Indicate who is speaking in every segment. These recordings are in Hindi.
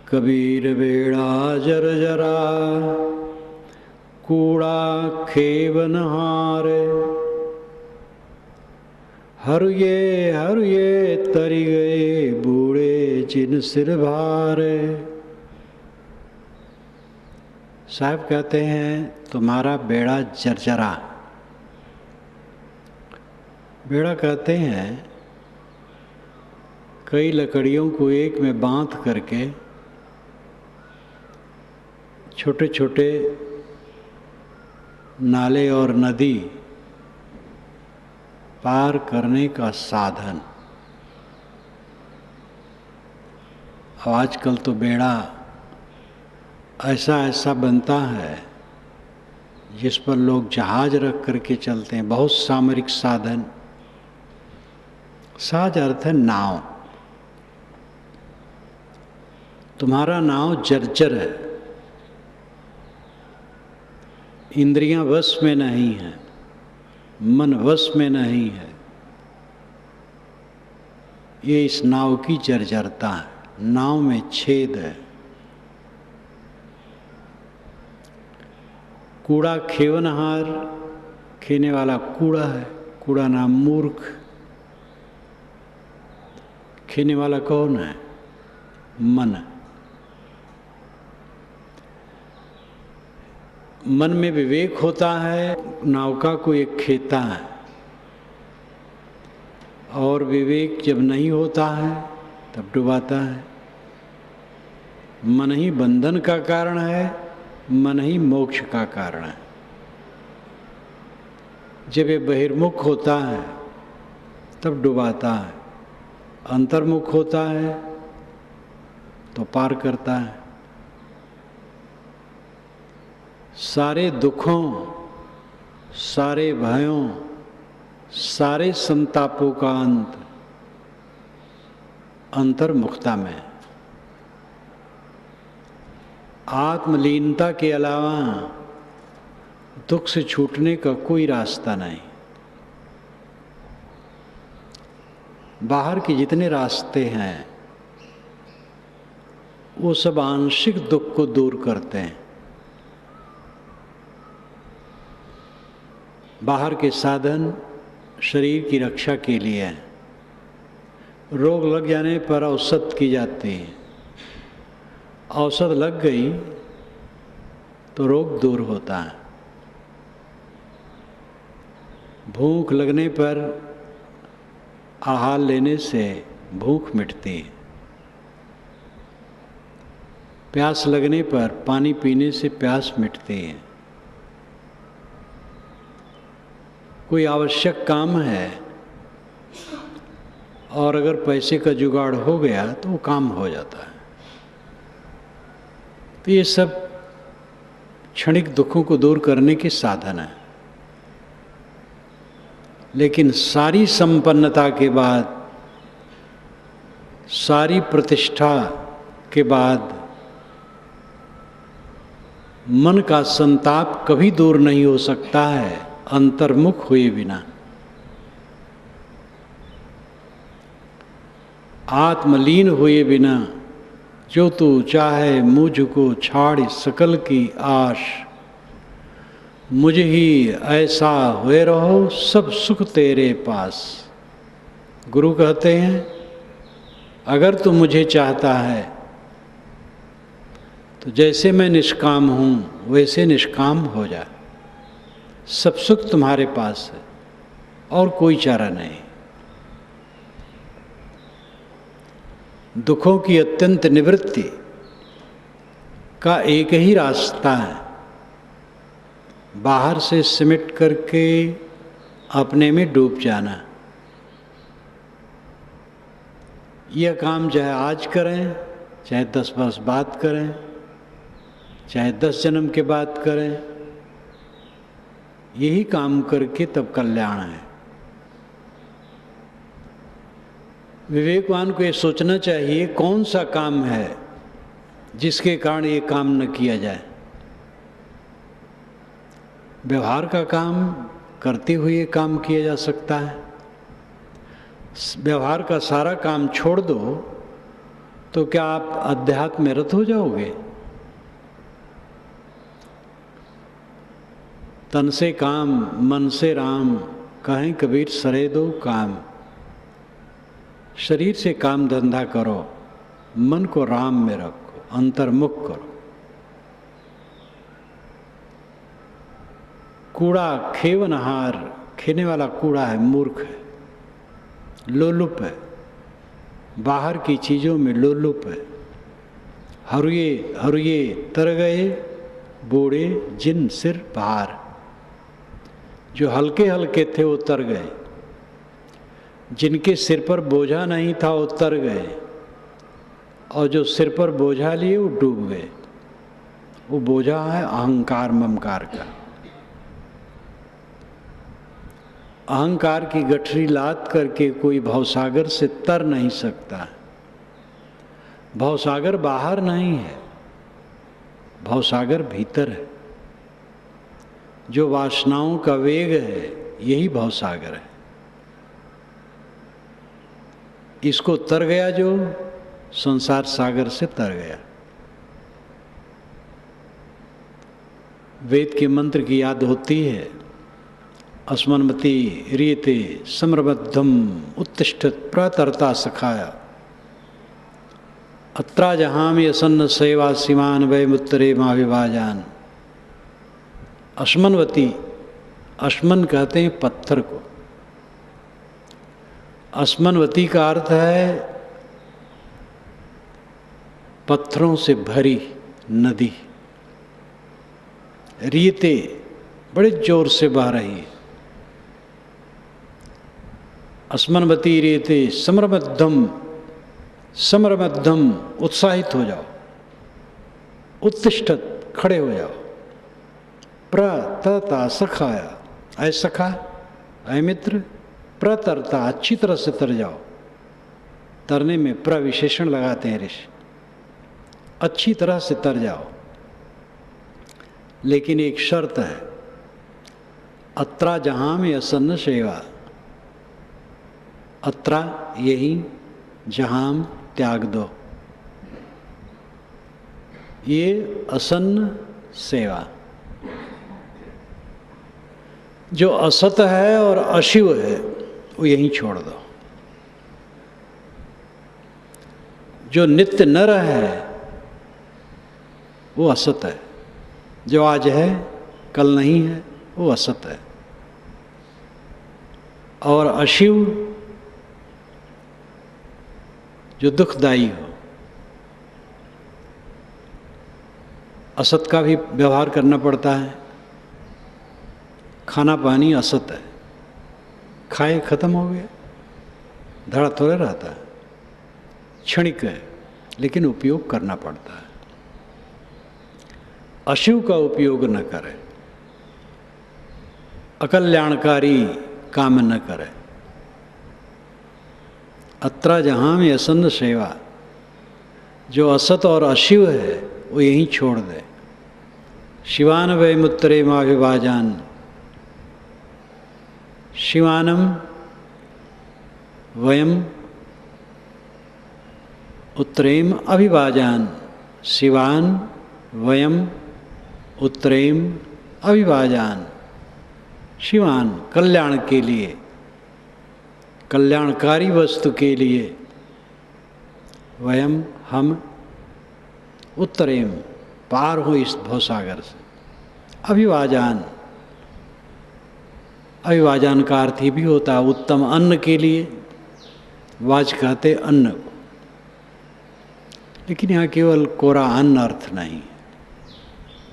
Speaker 1: कबीर बेड़ा जर्जरा कूड़ा खेवन हारे, हरुये तरी गए बूढ़े जिन सिर भारे। साहब कहते हैं तुम्हारा बेड़ा जर्जरा। बेड़ा कहते हैं कई लकड़ियों को एक में बांध करके छोटे छोटे नाले और नदी पार करने का साधन। आजकल तो बेड़ा ऐसा बनता है जिस पर लोग जहाज रख करके चलते हैं, बहुत सामरिक साधन। साज अर्थ है नाव। तुम्हारा नाव जर्जर है, इंद्रियां वश में नहीं है, मन वश में नहीं है। ये इस नाव की जर्जरता है। नाव में छेद है। कूड़ा खेवनहार, खेने वाला कूड़ा है। कूड़ा नाम मूर्ख। खेने वाला कौन है? मन। मन में विवेक होता है, नौका को एक खेता है। और विवेक जब नहीं होता है तब डुबाता है। मन ही बंधन का कारण है, मन ही मोक्ष का कारण है। जब ये बहिर्मुख होता है तब डुबाता है, अंतर्मुख होता है तो पार करता है। सारे दुखों, सारे भयों, सारे संतापों का अंत अंतर्मुखता में। आत्मलीनता के अलावा दुख से छूटने का कोई रास्ता नहीं। बाहर के जितने रास्ते हैं वो सब आंशिक दुख को दूर करते हैं। बाहर के साधन शरीर की रक्षा के लिए हैं। रोग लग जाने पर औषध की जाती है। औषध लग गई तो रोग दूर होता है। भूख लगने पर आहार लेने से भूख मिटती है। प्यास लगने पर पानी पीने से प्यास मिटती है। कोई आवश्यक काम है और अगर पैसे का जुगाड़ हो गया तो वो काम हो जाता है। तो ये सब क्षणिक दुखों को दूर करने के साधन है। लेकिन सारी संपन्नता के बाद, सारी प्रतिष्ठा के बाद मन का संताप कभी दूर नहीं हो सकता है अंतर्मुख हुए बिना। आत्मलीन हुए बिना जो तू चाहे मुझको छाड़ सकल की आश, मुझ ही ऐसा हुए रहो सब सुख तेरे पास। गुरु कहते हैं अगर तू मुझे चाहता है तो जैसे मैं निष्काम हूँ वैसे निष्काम हो जा। सब सुख तुम्हारे पास है और कोई चारा नहीं। दुखों की अत्यंत निवृत्ति का एक ही रास्ता है, बाहर से सिमट करके अपने में डूब जाना। यह काम चाहे आज करें, चाहे 10 वर्ष बाद करें, चाहे 10 जन्म के बाद करें, यही काम करके तब कल्याण है। विवेकवान को ये सोचना चाहिए कौन सा काम है जिसके कारण ये काम न किया जाए। व्यवहार का काम करते हुए काम किया जा सकता है। व्यवहार का सारा काम छोड़ दो तो क्या आप अध्यात्म में रत हो जाओगे? तन से काम मन से राम, कहें कबीर सरे दो काम। शरीर से काम धंधा करो, मन को राम में रखो, अंतर्मुख करो। कूड़ा खेवनहार, खेने वाला कूड़ा है, मूर्ख है, लोलुप है, बाहर की चीज़ों में लोलुप है। हरुए हरुए तर गए बूढ़े जिन सिर पहाड़। जो हल्के हल्के थे वो तर गए, जिनके सिर पर बोझा नहीं था वो तर गए, और जो सिर पर बोझा लिए वो डूब गए। वो बोझा है अहंकार ममकार का। अहंकार की गठरी लाद करके कोई भवसागर से तर नहीं सकता। भवसागर बाहर नहीं है, भवसागर भीतर है। जो वासनाओं का वेग है यही भवसागर है। इसको तर गया जो संसार सागर से तर गया। वेद के मंत्र की याद होती है, अस्मन्मति रीते समरबद्धम उत्तिष्ठत प्रतरता सखाया। अत्रा जहां असन्न सेवा सीमान वै मुत्तरे माँ विभाजान। अस्मन्वती, अस्मन कहते हैं पत्थर को। अस्मन्वती का अर्थ है पत्थरों से भरी नदी। रीते बड़े जोर से बह रही है। अस्मन्वती रीते समरमद्धम, समरमद्धम उत्साहित हो जाओ, उत्तिष्ठत खड़े हो जाओ, प्रतरता सखाया, ऐ सखा ऐ मित्र, प्रतरता अच्छी तरह से तर जाओ। तरने में प्रविशेषण लगाते हैं ऋषि। अच्छी तरह से तर जाओ, लेकिन एक शर्त है, अत्रा जहां में असन्न सेवा। अत्रा यही, जहां त्याग दो, ये असन्न सेवा। जो असत है और अशिव है वो यहीं छोड़ दो। जो नित्य नर है वो असत है। जो आज है कल नहीं है वो असत है। और अशिव जो दुखदायी हो। असत का भी व्यवहार करना पड़ता है। खाना पानी असत है, खाए खत्म हो गया, धड़ा थोड़ा रहता है, क्षणिक है, लेकिन उपयोग करना पड़ता है। अशिव का उपयोग न करें, अकल्याणकारी काम न करें। अत्रा जहां में असन्न सेवा। जो असत और अशिव है वो यहीं छोड़ दे। शिवान वै मुत्तरे माँ विभाजान। शिवानम वयम उत्तरेम अभिभाजान। शिवान वयम उत्तरेम अभिभाजान। शिवान कल्याण के लिए, कल्याणकारी वस्तु के लिए, वयम हम, उत्तरेम पार हो इस भवसागर से, अभिभाजान। अभिभाजन का अर्थ ही भी होता है उत्तम अन्न के लिए। वाज कहते अन्न को, लेकिन यहाँ केवल कोरा अन्न अर्थ नहीं,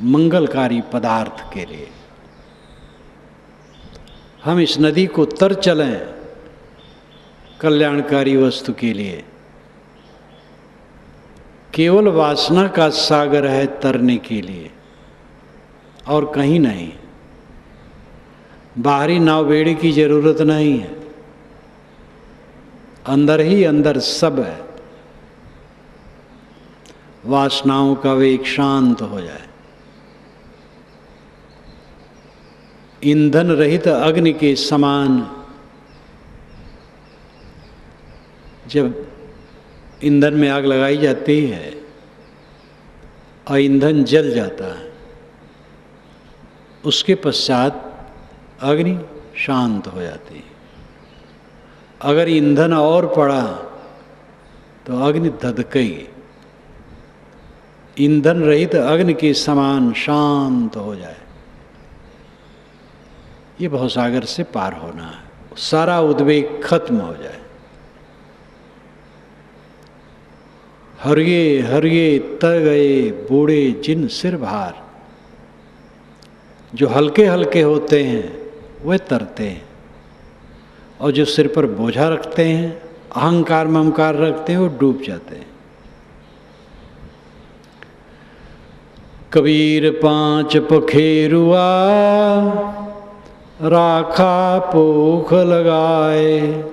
Speaker 1: मंगलकारी पदार्थ के लिए। हम इस नदी को तर चलें कल्याणकारी वस्तु के लिए। केवल वासना का सागर है तरने के लिए, और कहीं नहीं। बाहरी नावबेड़ी की जरूरत नहीं है, अंदर ही अंदर सब है। वासनाओं का वेग शांत हो जाए, ईंधन रहित अग्नि के समान। जब ईंधन में आग लगाई जाती है और ईंधन जल जाता है, उसके पश्चात अग्नि शांत हो जाती है। अगर ईंधन और पड़ा तो अग्नि धधकेगी। ईंधन रहित अग्नि के समान शांत हो जाए, ये भवसागर से पार होना है। सारा उद्वेग खत्म हो जाए। हरिये हरिये तर गए बूढ़े जिन सिर भार। जो हल्के हल्के होते हैं वे तरते हैं, और जो सिर पर बोझा रखते हैं, अहंकार ममकार रखते हैं, वो डूब जाते हैं। कबीर 5 पखेरुआ राखा पोख लगाए।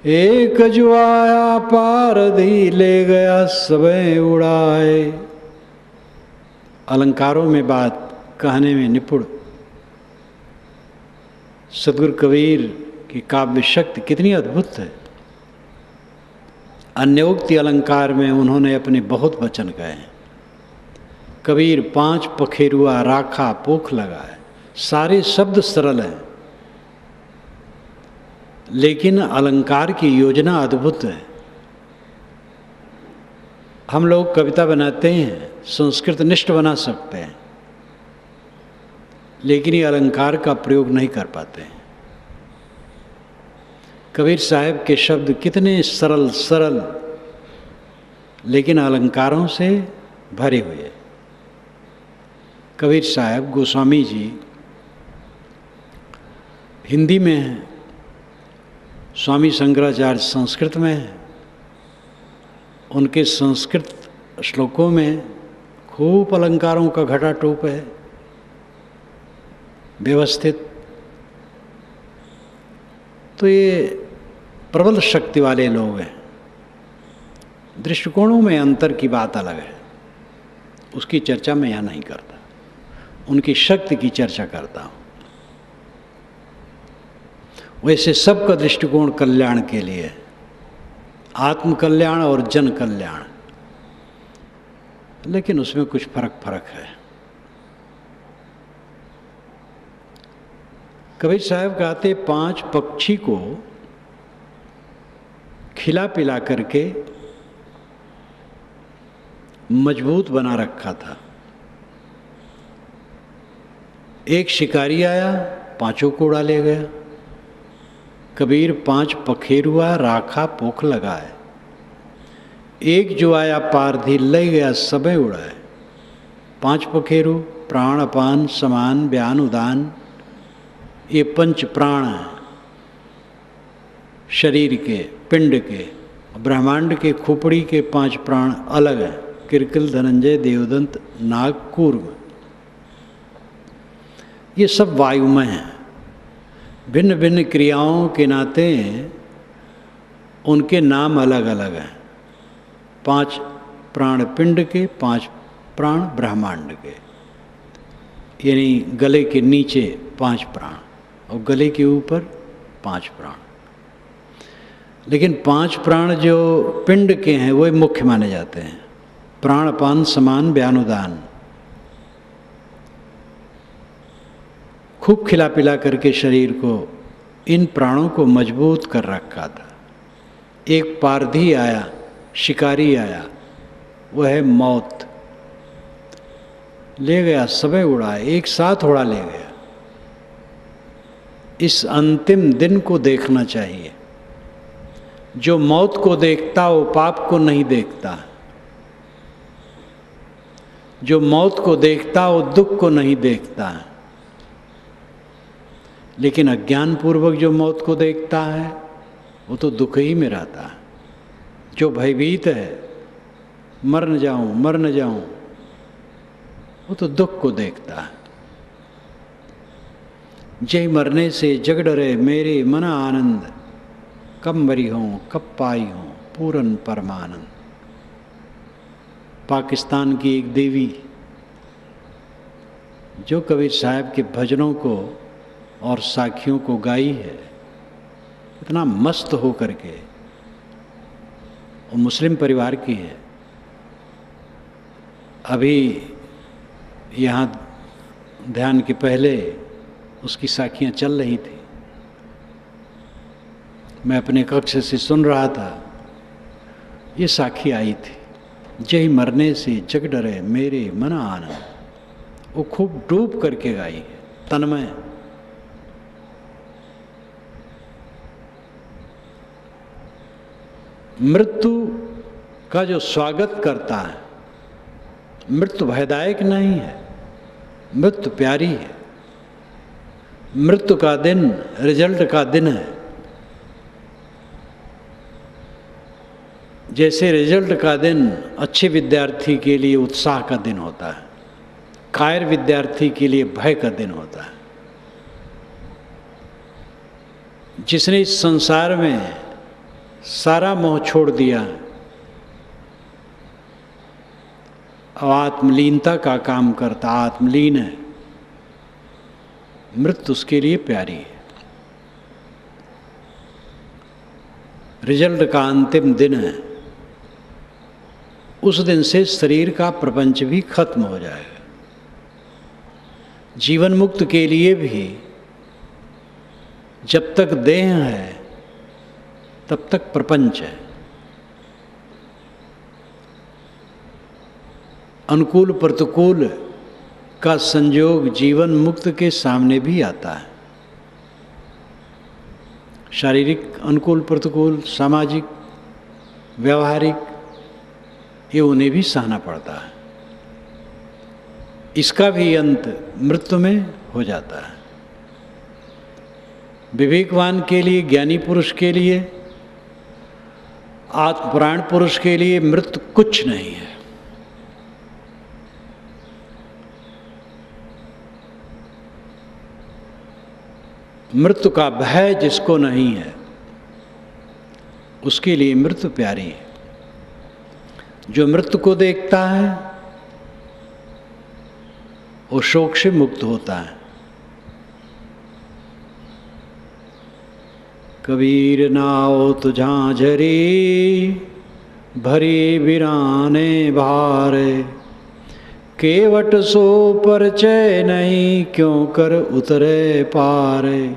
Speaker 1: एक जो आया पारधी ले गया सबे उड़ाए। अलंकारों में बात कहने में निपुण सदगुरु कबीर की काव्य शक्ति कितनी अद्भुत है। अन्योक्ति अलंकार में उन्होंने अपने बहुत वचन कहे हैं। कबीर 5 पखेरुआ राखा पोख लगाए। सारे शब्द सरल हैं, लेकिन अलंकार की योजना अद्भुत है। हम लोग कविता बनाते हैं, संस्कृत निष्ठ बना सकते हैं, लेकिन ये अलंकार का प्रयोग नहीं कर पाते हैं। कबीर साहब के शब्द कितने सरल सरल, लेकिन अलंकारों से भरे हुए। कबीर साहब गोस्वामी जी हिंदी में हैं, स्वामी शंकराचार्य संस्कृत में हैं। उनके संस्कृत श्लोकों में खूब अलंकारों का घटाटोप है, व्यवस्थित। तो ये प्रबल शक्ति वाले लोग हैं। दृष्टिकोणों में अंतर की बात अलग है, उसकी चर्चा मैं यहाँ नहीं करता, उनकी शक्ति की चर्चा करता हूँ। वैसे सबका दृष्टिकोण कल्याण के लिए, आत्म कल्याण और जन कल्याण, लेकिन उसमें कुछ फर्क है। कबीर साहब कहते 5 पक्षी को खिला पिला करके मजबूत बना रखा था। एक शिकारी आया, 5 को उड़ा ले गया। कबीर 5 पखेरुआ राखा पोख लगाए। एक जो आया पारधी ले गया सबे उड़ाए। 5 पखेरु प्राण अपान समान व्यान उदान, ये 5 प्राण हैं शरीर के, पिंड के। ब्रह्मांड के खोपड़ी के 5 प्राण अलग हैं, किरकिल धनंजय देवदंत नाग कूर्म। ये सब वायुमय हैं। भिन्न भिन्न क्रियाओं के नाते उनके नाम अलग अलग हैं। 5 प्राण पिंड के, 5 प्राण ब्रह्मांड के, यानी गले के नीचे 5 प्राण और गले के ऊपर 5 प्राण। लेकिन 5 प्राण जो पिंड के हैं वो मुख्य माने जाते हैं। प्राण अपान समान व्यानुदान, खूब खिला पिला करके शरीर को, इन प्राणों को मजबूत कर रखा था। एक पारधी आया, शिकारी आया, वह है मौत, ले गया सबे उड़ाए, एक साथ उड़ा ले गया। इस अंतिम दिन को देखना चाहिए। जो मौत को देखता वो पाप को नहीं देखता, जो मौत को देखता वो दुख को नहीं देखता। लेकिन अज्ञानपूर्वक जो मौत को देखता है वो तो दुख ही में रहता है। जो भयभीत है, मर न जाऊं मर न जाऊं, वो तो दुख को देखता है। जय मरने से जग डरे मेरे मन आनंद, कब मरी हूँ कब पाई हूँ पूरन परमानंद। पाकिस्तान की एक देवी जो कबीर साहब के भजनों को और साखियों को गाई है, इतना मस्त हो करके, वो मुस्लिम परिवार की है। अभी यहाँ ध्यान के पहले उसकी साखियाँ चल रही थी, मैं अपने कक्ष से सुन रहा था। ये साखी आई थी, जय मरने से जग डरे मेरे मन आनंद। वो खूब डूब करके गाई है, तन्मय। मृत्यु का जो स्वागत करता है, मृत्यु भयदायक नहीं है, मृत्यु प्यारी है। मृत्यु का दिन रिजल्ट का दिन है। जैसे रिजल्ट का दिन अच्छे विद्यार्थी के लिए उत्साह का दिन होता है, कायर विद्यार्थी के लिए भय का दिन होता है। जिसने इस संसार में सारा मोह छोड़ दिया, अब आत्मलीनता का काम करता, आत्मलीन है, मृत्यु उसके लिए प्यारी है। रिजल्ट का अंतिम दिन है। उस दिन से शरीर का प्रपंच भी खत्म हो जाएगा। जीवन मुक्त के लिए भी जब तक देह है तब तक प्रपंच है। अनुकूल प्रतिकूल का संयोग जीवन मुक्त के सामने भी आता है। शारीरिक अनुकूल प्रतिकूल, सामाजिक, व्यवहारिक, ये उन्हें भी सहना पड़ता है। इसका भी अंत मृत्यु में हो जाता है। विवेकवान के लिए, ज्ञानी पुरुष के लिए, आत्मपुराण पुरुष के लिए मृत्यु कुछ नहीं है। मृत्यु का भय जिसको नहीं है, उसके लिए मृत्यु प्यारी है। जो मृत्यु को देखता है वो शोक से मुक्त होता है। कबीर नाव तो झांझरी भरी बिराने भारे, केवट सो परिचय नहीं क्यों कर उतरे पारे।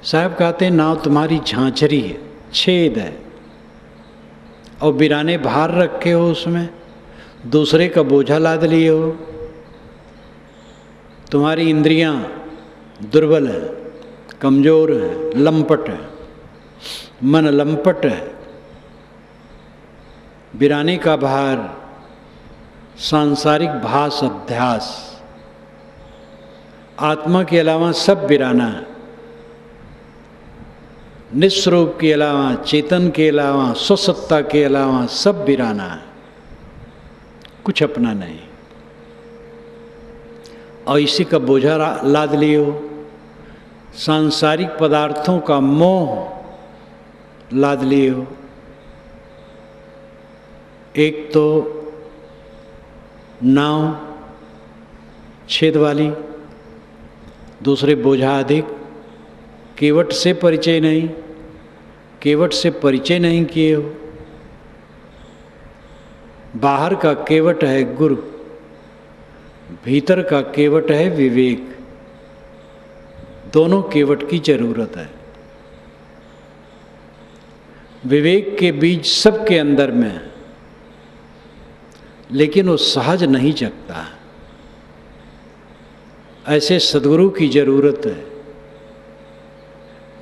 Speaker 1: साहब कहते हैं नाव तुम्हारी झांझरी है, छेद है, और बिराने भार रखे हो, उसमें दूसरे का बोझा लाद लिए हो। तुम्हारी इंद्रियां दुर्बल है, कमजोर है, लंपट है, मन लंपट है। बिराने का भार सांसारिक भास अध्यास, आत्मा के अलावा सब बिराना है। निस्वरूप के अलावा, चेतन के अलावा, स्वसत्ता के अलावा सब बिराना है, कुछ अपना नहीं। और इसी का बोझा लाद लिए हो, सांसारिक पदार्थों का मोह लाद लिए हो। एक तो नाव छेद वाली, दूसरे बोझा अधिक, केवट से परिचय नहीं, केवट से परिचय नहीं किए हो। बाहर का केवट है गुरु, भीतर का केवट है विवेक। दोनों केवट की जरूरत है। विवेक के बीज सबके अंदर में है, लेकिन वो सहज नहीं जगता। ऐसे सद्गुरु की जरूरत है।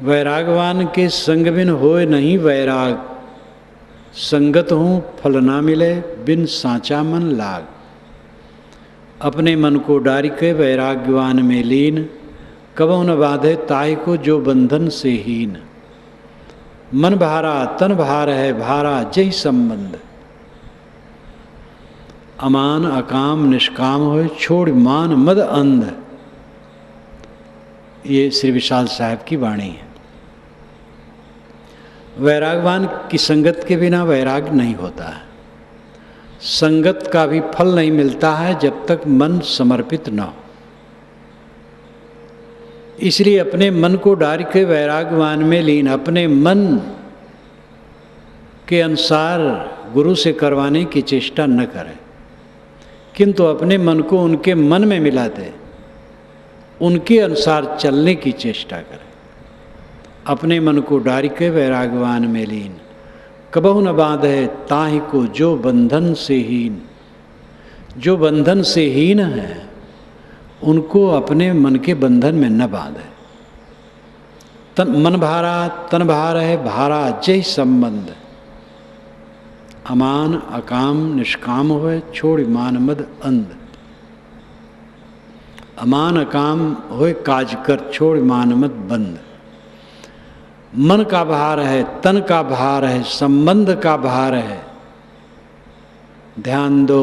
Speaker 1: वैरागवान के संग बिन होए नहीं वैराग, संगत हूँ फल ना मिले बिन साचा मन लाग। अपने मन को डारी के वैराग्यवान में लीन, कबहु न बाधे ताय को जो बंधन से हीन। मन भारा तन भार है भारा जय संबंध, अमान अकाम निष्काम होए छोड़ मान मद अंध। ये श्री विशाल साहब की वाणी है। वैरागवान की संगत के बिना वैराग नहीं होता है। संगत का भी फल नहीं मिलता है जब तक मन समर्पित न हो। इसलिए अपने मन को डार के वैराग्यवान में लीन, अपने मन के अनुसार गुरु से करवाने की चेष्टा न करें, किंतु अपने मन को उनके मन में मिला दे, उनके अनुसार चलने की चेष्टा करें। अपने मन को डार के वैराग्यवान में लीन, कबहु न बांधे ताहि को जो बंधन से हीन। जो बंधन से हीन है उनको अपने मन के बंधन में न बांधे। तन मन भारा तन भार है भारा जय संबंध। अमान अकाम निष्काम होए छोड़ मान मद अंध। अमान अकाम होए काज कर छोड़ मान मद बंद। मन का भार है, तन का भार है, संबंध का भार है, ध्यान दो,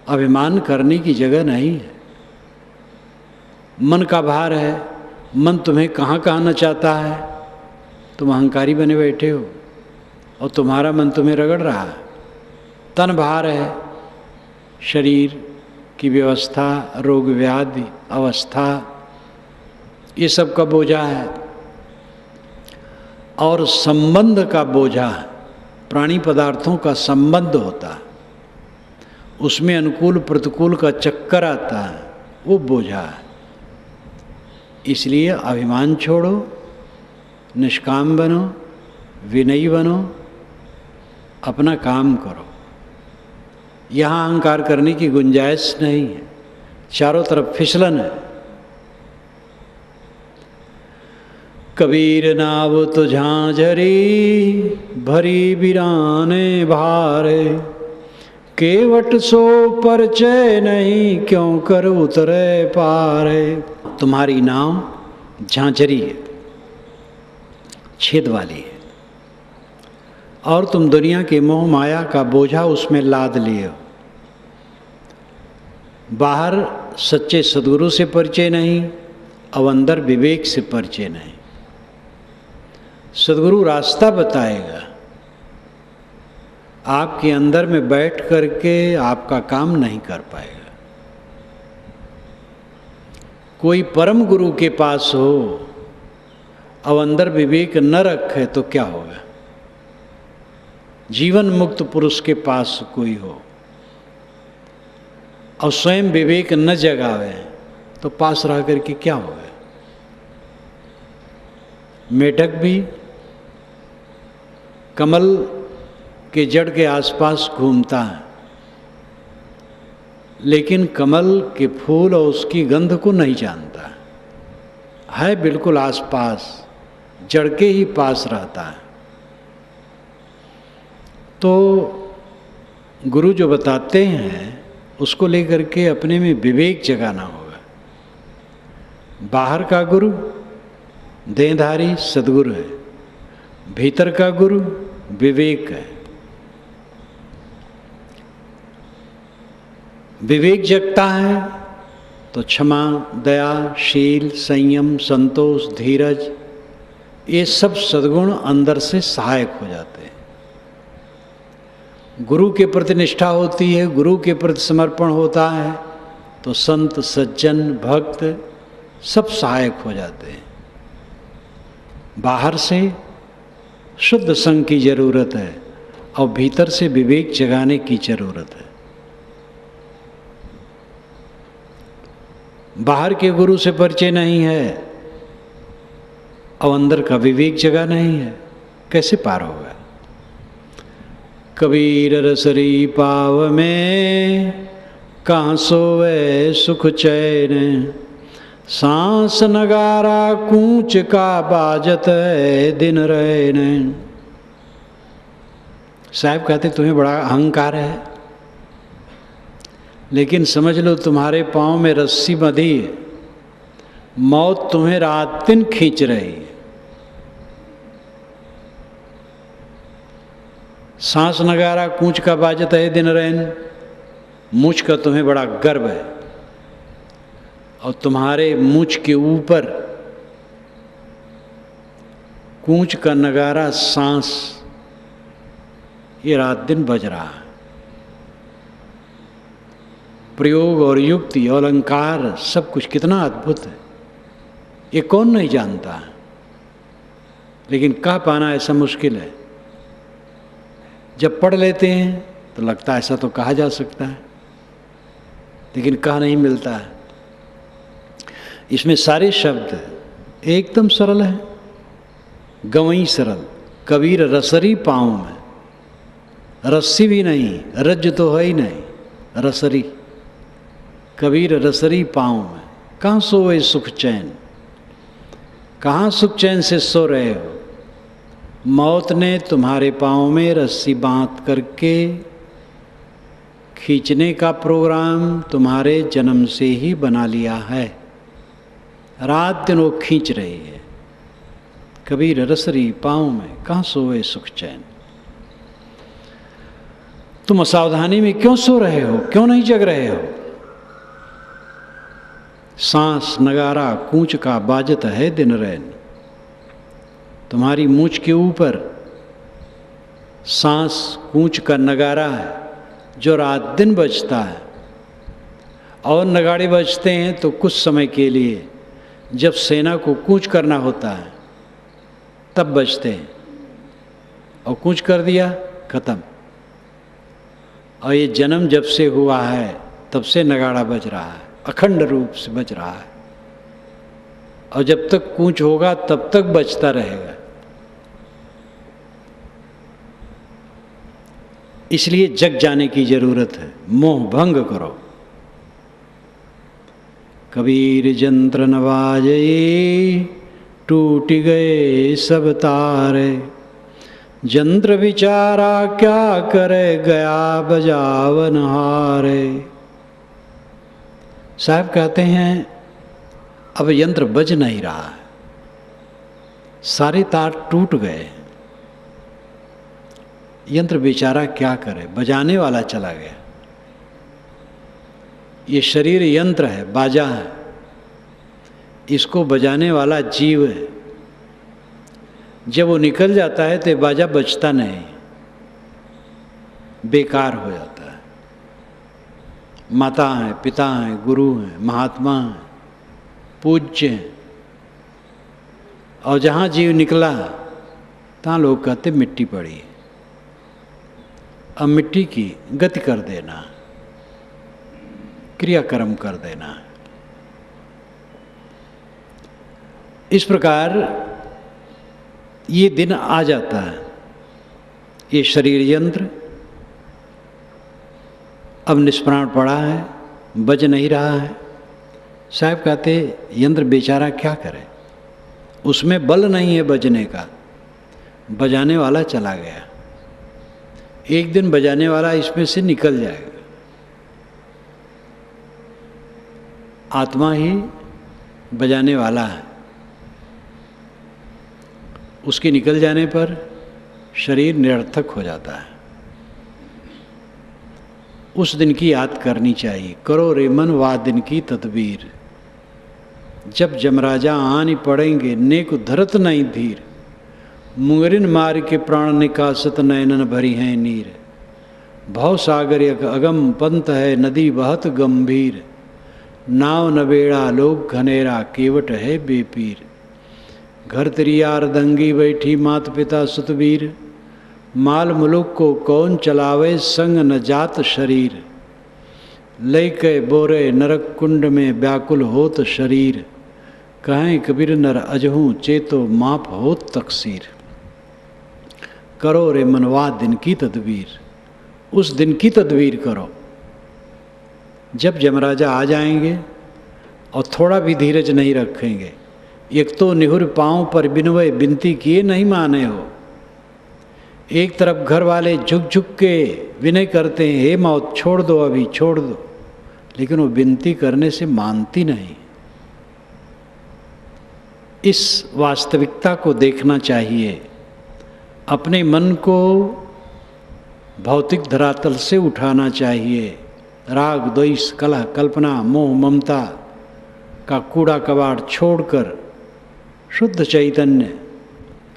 Speaker 1: अभिमान करने की जगह नहीं है। मन का भार है, मन तुम्हें कहाँ कहाँ नचाता है, तुम अहंकारी बने बैठे हो और तुम्हारा मन तुम्हें रगड़ रहा है। तन भार है, शरीर की व्यवस्था, रोग व्याधि अवस्था, ये सब का बोझा है। और संबंध का बोझा है, प्राणी पदार्थों का संबंध होता है, उसमें अनुकूल प्रतिकूल का चक्कर आता है, वो बोझा है। इसलिए अभिमान छोड़ो, निष्काम बनो, विनयी बनो, अपना काम करो। यहाँ अहंकार करने की गुंजाइश नहीं है, चारों तरफ फिसलन है। कबीर नाव तो झांझरी भरी बिराने भारे। केवट सो परचय नहीं क्यों कर उतरे पारे। तुम्हारी नाव झांझरी है, छेद वाली है, और तुम दुनिया के मोह माया का बोझा उसमें लाद लिए हो। बाहर सच्चे सद्गुरु से परिचय नहीं, और अंदर विवेक से परिचय नहीं। सद्गुरु रास्ता बताएगा, आपके अंदर में बैठ करके आपका काम नहीं कर पाएगा। कोई परम गुरु के पास हो और अंदर विवेक न रखे तो क्या होगा। जीवन मुक्त पुरुष के पास कोई हो और स्वयं विवेक न जगावे तो पास रह करके क्या होगा। मेढक भी कमल के जड़ के आसपास घूमता है, लेकिन कमल के फूल और उसकी गंध को नहीं जानता है, बिल्कुल आसपास, जड़ के ही पास रहता है। तो गुरु जो बताते हैं उसको लेकर के अपने में विवेक जगाना होगा। बाहर का गुरु देहधारी सद्गुरु है, भीतर का गुरु विवेक है। विवेक जगता है तो क्षमा, दया, शील, संयम, संतोष, धीरज, ये सब सद्गुण अंदर से सहायक हो जाते हैं। गुरु के प्रति निष्ठा होती है, गुरु के प्रति समर्पण होता है तो संत, सज्जन, भक्त सब सहायक हो जाते हैं। बाहर से शुद्ध संग की जरूरत है और भीतर से विवेक जगाने की जरूरत है। बाहर के गुरु से परिचय नहीं है और अंदर का विवेक जगा नहीं है, कैसे पार होगा। कबीर रसरी पाव में कहाँ सोवे सुख चैन। सांस नगारा कूच का बाजत है दिन रैन। साहब कहते तुम्हें बड़ा अहंकार है, लेकिन समझ लो तुम्हारे पाँव में रस्सी बंधी है, मौत तुम्हें रात दिन खींच रही है। सांस नगारा कूच का बाजत है दिन रैन, मूछ का तुम्हें बड़ा गर्व है और तुम्हारे मूछ के ऊपर कूच का नगारा सांस ये रात दिन बज रहा है। प्रयोग और युक्ति और अलंकार सब कुछ कितना अद्भुत है। ये कौन नहीं जानता है, लेकिन कह पाना ऐसा मुश्किल है। जब पढ़ लेते हैं तो लगता है ऐसा तो कहा जा सकता है, लेकिन कहा नहीं मिलता है। इसमें सारे शब्द एकदम सरल है, गवई सरल। कबीर रसरी पाँव में, रस्सी भी नहीं, रज तो है ही नहीं, रसरी। कबीर रसरी पाँव में, कहाँ सोए सुख चैन, कहाँ सुख चैन से सो रहे हो। मौत ने तुम्हारे पाँव में रस्सी बांध करके खींचने का प्रोग्राम तुम्हारे जन्म से ही बना लिया है। रात दिन वो खींच रही है। कबीर रसरी पाँव में, कहाँ सोए सुख चैन। तुम असावधानी में क्यों सो रहे हो, क्यों नहीं जग रहे हो। सांस नगारा कूंच का बाजत है दिन रैन। तुम्हारी मूंछ के ऊपर सांस कूंच का नगारा है जो रात दिन बजता है। और नगाड़े बजते हैं तो कुछ समय के लिए, जब सेना को कूच करना होता है तब बजते हैं, और कूच कर दिया खत्म। और ये जन्म जब से हुआ है तब से नगाड़ा बज रहा है, अखंड रूप से बज रहा है, और जब तक कूच होगा तब तक बजता रहेगा। इसलिए जग जाने की जरूरत है, मोह भंग करो। कबीर जंत्र न बाजे, टूट गए सब तारे। जंत्र विचारा क्या करे, गया बजावन हारे। साहब कहते हैं अब यंत्र बज नहीं रहा है, सारे तार टूट गए। यंत्र बेचारा क्या करे, बजाने वाला चला गया। ये शरीर यंत्र है, बाजा है, इसको बजाने वाला जीव है। जब वो निकल जाता है तो बाजा बजता नहीं, बेकार हो जाता है। माता हैं, पिता हैं, गुरु हैं, महात्मा हैं, पूज्य हैं, और जहाँ जीव निकला तहाँ लोग कहते मिट्टी पड़ी है। अब मिट्टी की गति कर देना, क्रियाक्रम कर देना। इस प्रकार ये दिन आ जाता है। ये शरीर यंत्र अब निष्प्राण पड़ा है, बज नहीं रहा है। साहब कहते यंत्र बेचारा क्या करे, उसमें बल नहीं है बजने का, बजाने वाला चला गया। एक दिन बजाने वाला इसमें से निकल जाएगा। आत्मा ही बजाने वाला है। उसके निकल जाने पर शरीर निरर्थक हो जाता है। उस दिन की याद करनी चाहिए। करो रे मन वा दिन की तदबीर, जब जमराजा आनी पड़ेंगे नेक धरत नहीं धीर। मुंगरिन मार के प्राण निकासत नयनन भरी हैं नीर। भव सागर एक अगम पंत है नदी बहत गंभीर। नाव नबेड़ा लोग घनेरा केवट है बेपीर। घर त्रियार दंगी बैठी मात पिता सुतवीर। माल मुलुक को कौन चलावे संग न जात शरीर। लय के बोरे नरक कुंड में व्याकुल होत शरीर। कहें कबीर नर अजहूँ चेतो माप होत तकसीर। करो रे मनवा दिन की तदबीर, उस दिन की तदबीर करो जब यमराजा आ जाएंगे और थोड़ा भी धीरज नहीं रखेंगे। एक तो निहुर पाँव पर बिनवे विनती किए नहीं माने हो। एक तरफ घर वाले झुक झुक के विनय करते हैं, हे मौत छोड़ दो, अभी छोड़ दो, लेकिन वो विनती करने से मानती नहीं। इस वास्तविकता को देखना चाहिए। अपने मन को भौतिक धरातल से उठाना चाहिए। राग द्वेष कलह कल्पना मोह ममता का कूड़ा कबाड़ छोड़कर शुद्ध चैतन्य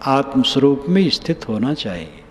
Speaker 1: आत्मस्वरूप में स्थित होना चाहिए।